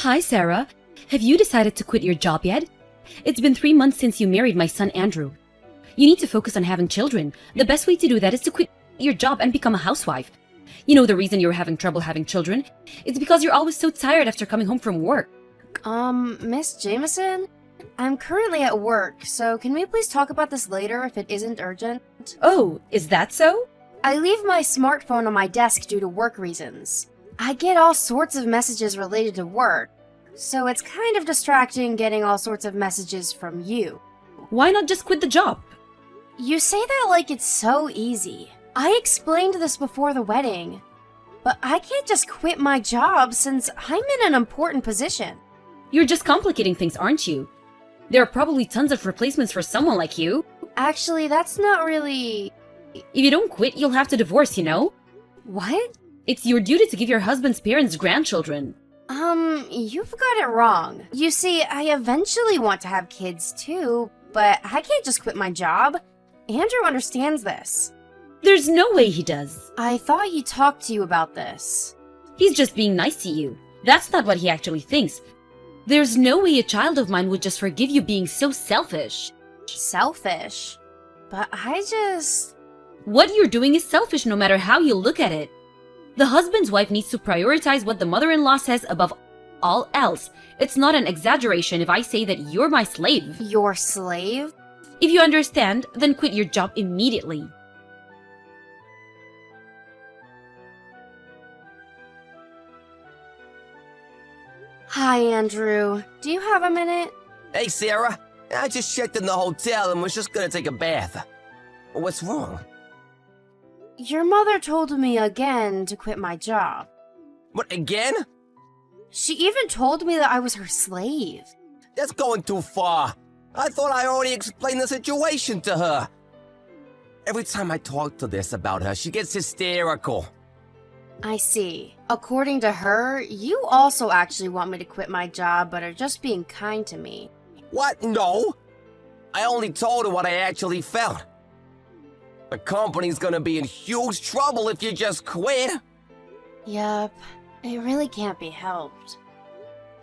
Hi, Sarah. Have you decided to quit your job yet? It's been 3 months since you married my son, Andrew. You need to focus on having children. The best way to do that is to quit your job and become a housewife. You know the reason you're having trouble having children? It's because you're always so tired after coming home from work. Miss Jameson? I'm currently at work, so can we please talk about this later if it isn't urgent? Oh, is that so? I leave my smartphone on my desk due to work reasons. I get all sorts of messages related to work, so it's kind of distracting getting all sorts of messages from you. Why not just quit the job? You say that like it's so easy. I explained this before the wedding, but I can't just quit my job since I'm in an important position. You're just complicating things, aren't you? There are probably tons of replacements for someone like you. Actually, that's not really... If you don't quit, you'll have to divorce, you know? What? It's your duty to give your husband's parents grandchildren. You've got it wrong. You see, I eventually want to have kids too, but I can't just quit my job. Andrew understands this. There's no way he does. I thought he talked to you about this. He's just being nice to you. That's not what he actually thinks. There's no way a child of mine would just forgive you being so selfish. Selfish? But What you're doing is selfish no matter how you look at it. The husband's wife needs to prioritize what the mother-in-law says above all else. It's not an exaggeration if I say that you're my slave. Your slave? If you understand, then quit your job immediately. Hi, Andrew. Do you have a minute? Hey, Sarah. I just checked in the hotel and was just gonna take a bath. What's wrong? Your mother told me again to quit my job. What, again? She even told me that I was her slave. That's going too far. I thought I already explained the situation to her. Every time I talk to this about her, she gets hysterical. I see. According to her, you also actually want me to quit my job but are just being kind to me. What? No. I only told her what I actually felt. The company's gonna be in huge trouble if you just quit. Yup, it really can't be helped.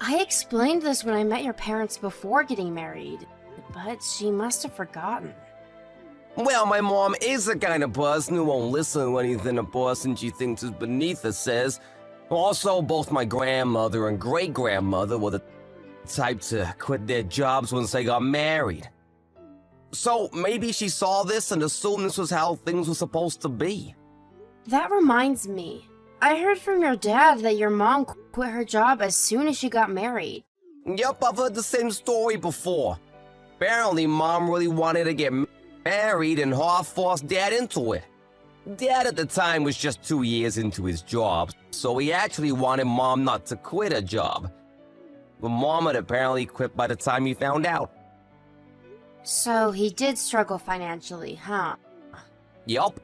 I explained this when I met your parents before getting married, but she must have forgotten. Well, my mom is the kind of person who won't listen to anything a person she thinks is beneath her says. Also, both my grandmother and great-grandmother were the type to quit their jobs once they got married. So maybe she saw this and assumed this was how things were supposed to be. That reminds me. I heard from your dad that your mom quit her job as soon as she got married. Yup, I've heard the same story before. Apparently, Mom really wanted to get married and half-forced Dad into it. Dad at the time was just 2 years into his job, so he actually wanted Mom not to quit her job. But Mom had apparently quit by the time he found out. So he did struggle financially, huh? Yup.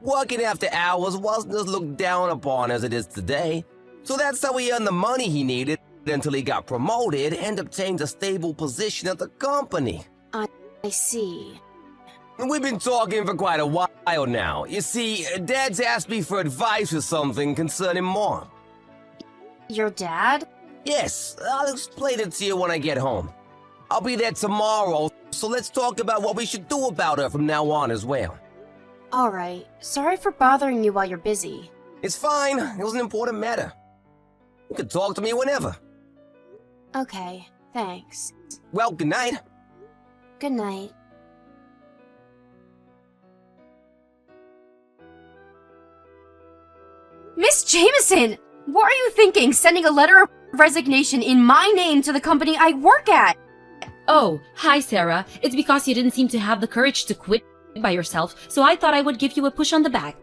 Working after hours wasn't as looked down upon as it is today, so that's how he earned the money he needed until he got promoted and obtained a stable position at the company. I see. We've been talking for quite a while now. You see, Dad's asked me for advice or something concerning Mom. Your dad? Yes, I'll explain it to you when I get home. I'll be there tomorrow, so let's talk about what we should do about her from now on as well. Alright, sorry for bothering you while you're busy. It's fine, it was an important matter. You can talk to me whenever. Okay, thanks. Well, good night. Good night. Miss Jameson! What are you thinking, sending a letter of resignation in my name to the company I work at? Oh, hi, Sarah. It's because you didn't seem to have the courage to quit by yourself, so I thought I would give you a push on the back.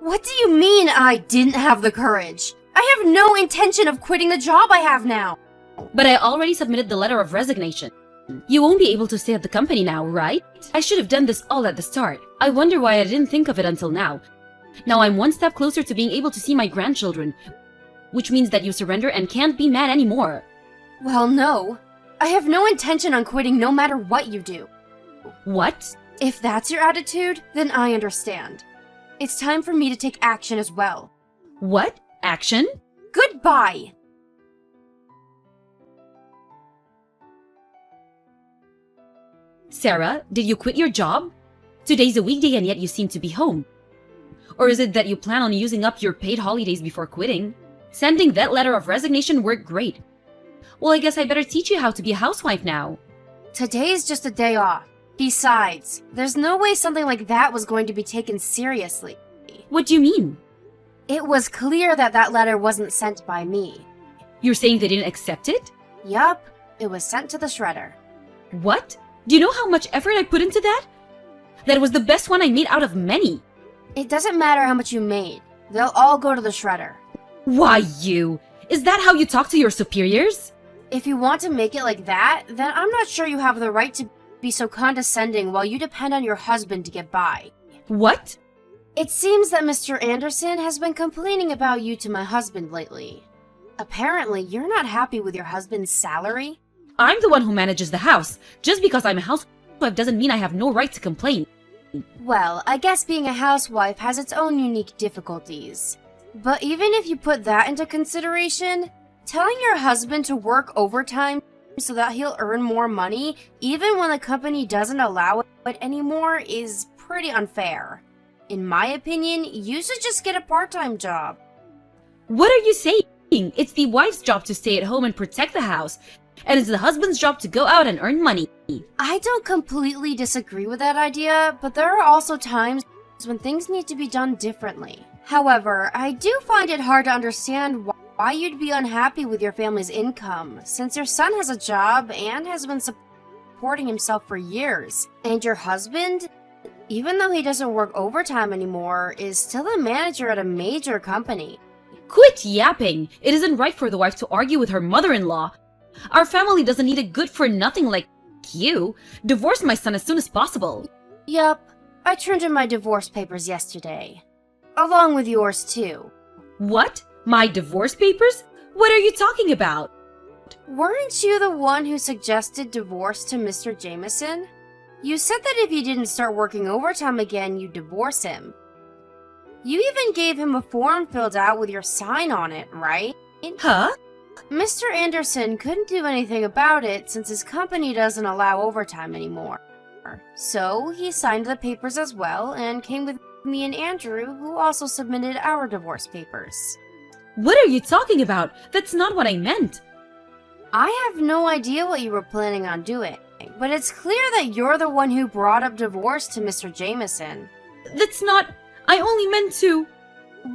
What do you mean I didn't have the courage? I have no intention of quitting the job I have now. But I already submitted the letter of resignation. You won't be able to stay at the company now, right? I should have done this all at the start. I wonder why I didn't think of it until now. Now I'm one step closer to being able to see my grandchildren, which means that you surrender and can't be mad anymore. Well, no. I have no intention on quitting no matter what you do. What? If that's your attitude, then I understand. It's time for me to take action as well. What? Action? Goodbye! Sarah, did you quit your job? Today's a weekday and yet you seem to be home. Or is it that you plan on using up your paid holidays before quitting? Sending that letter of resignation worked great. Well, I guess I better teach you how to be a housewife now. Today's just a day off. Besides, there's no way something like that was going to be taken seriously. What do you mean? It was clear that that letter wasn't sent by me. You're saying they didn't accept it? Yup, it was sent to the shredder. What? Do you know how much effort I put into that? That was the best one I made out of many. It doesn't matter how much you made. They'll all go to the shredder. Why you? Is that how you talk to your superiors? If you want to make it like that, then I'm not sure you have the right to be so condescending while you depend on your husband to get by. What? It seems that Mr. Anderson has been complaining about you to my husband lately. Apparently, you're not happy with your husband's salary. I'm the one who manages the house. Just because I'm a housewife doesn't mean I have no right to complain. Well, I guess being a housewife has its own unique difficulties. But even if you put that into consideration, telling your husband to work overtime so that he'll earn more money, even when the company doesn't allow it anymore, is pretty unfair. In my opinion, you should just get a part-time job. What are you saying? It's the wife's job to stay at home and protect the house, and it's the husband's job to go out and earn money. I don't completely disagree with that idea, but there are also times when things need to be done differently. However, I do find it hard to understand why you'd be unhappy with your family's income, since your son has a job and has been supporting himself for years. And your husband, even though he doesn't work overtime anymore, is still a manager at a major company. Quit yapping! It isn't right for the wife to argue with her mother-in-law. Our family doesn't need a good-for-nothing like you. Divorce my son as soon as possible. Yup, I turned in my divorce papers yesterday. Along with yours too. What? My divorce papers? What are you talking about? Weren't you the one who suggested divorce to Mr. Jameson? You said that if he didn't start working overtime again, you'd divorce him. You even gave him a form filled out with your sign on it, right? Huh? Mr. Anderson couldn't do anything about it since his company doesn't allow overtime anymore. So he signed the papers as well and came with me and Andrew, who also submitted our divorce papers. What are you talking about? That's not what I meant. I have no idea what you were planning on doing, but it's clear that you're the one who brought up divorce to Mr. Jameson. That's not... I only meant to...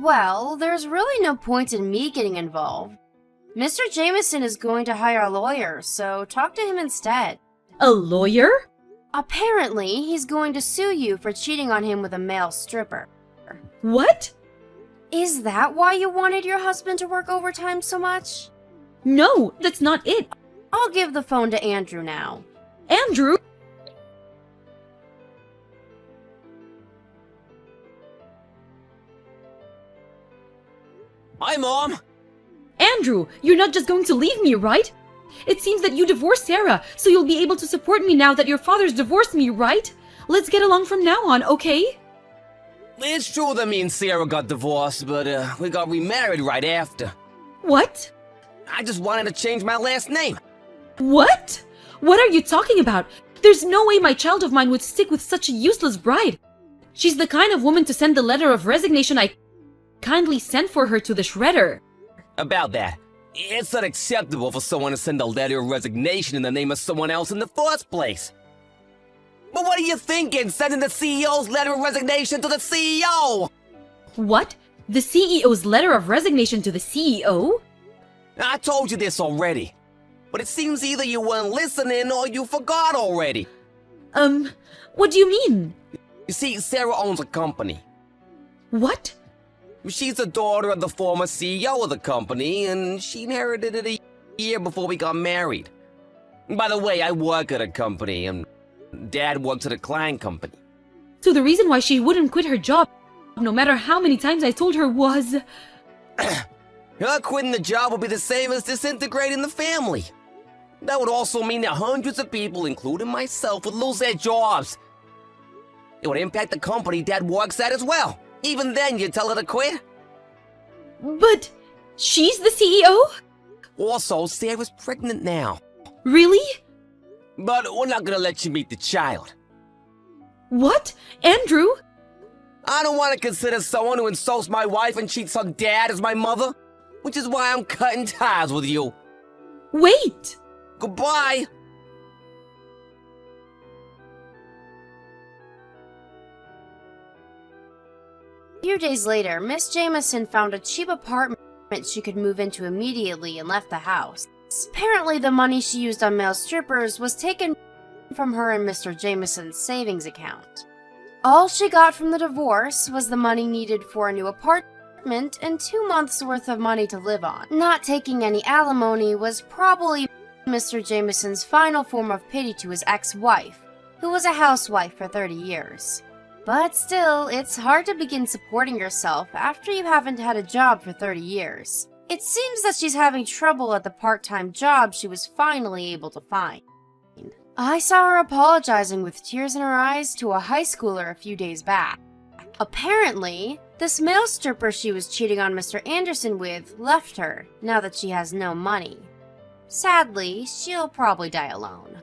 Well, there's really no point in me getting involved. Mr. Jameson is going to hire a lawyer, so talk to him instead. A lawyer? Apparently, he's going to sue you for cheating on him with a male stripper. What? Is that why you wanted your husband to work overtime so much? No, that's not it. I'll give the phone to Andrew now. Andrew? Hi, Mom! Andrew, you're not just going to leave me, right? It seems that you divorced Sarah, so you'll be able to support me now that your father's divorced me, right? Let's get along from now on, okay? It's true that me and Sarah got divorced, but we got remarried right after. What? I just wanted to change my last name. What? What are you talking about? There's no way my child of mine would stick with such a useless bride. She's the kind of woman to send the letter of resignation I kindly sent for her to the shredder. About that, it's unacceptable for someone to send a letter of resignation in the name of someone else in the first place. But what are you thinking, sending the CEO's letter of resignation to the CEO? What? The CEO's letter of resignation to the CEO? I told you this already, but it seems either you weren't listening or you forgot already. What do you mean? You see, Sarah owns a company. What? She's the daughter of the former CEO of the company, and she inherited it a year before we got married. By the way, I work at a company, and Dad works at a client company. So the reason why she wouldn't quit her job, no matter how many times I told her, was... Her quitting the job would be the same as disintegrating the family. That would also mean that hundreds of people, including myself, would lose their jobs. It would impact the company Dad works at as well. Even then, you'd tell her to quit? But she's the CEO? Also, Sarah's pregnant now. Really? But we're not gonna let you meet the child. What? Andrew? I don't want to consider someone who insults my wife and cheats on dad as my mother, which is why I'm cutting ties with you. Wait! Goodbye! A few days later, Miss Jameson found a cheap apartment she could move into immediately and left the house. Apparently, the money she used on male strippers was taken from her and Mr. Jameson's savings account. All she got from the divorce was the money needed for a new apartment and 2 months' worth of money to live on. Not taking any alimony was probably Mr. Jameson's final form of pity to his ex-wife, who was a housewife for 30 years. But still, it's hard to begin supporting yourself after you haven't had a job for 30 years. It seems that she's having trouble at the part-time job she was finally able to find. I saw her apologizing with tears in her eyes to a high schooler a few days back. Apparently, this male stripper she was cheating on Mr. Anderson with left her now that she has no money. Sadly, she'll probably die alone.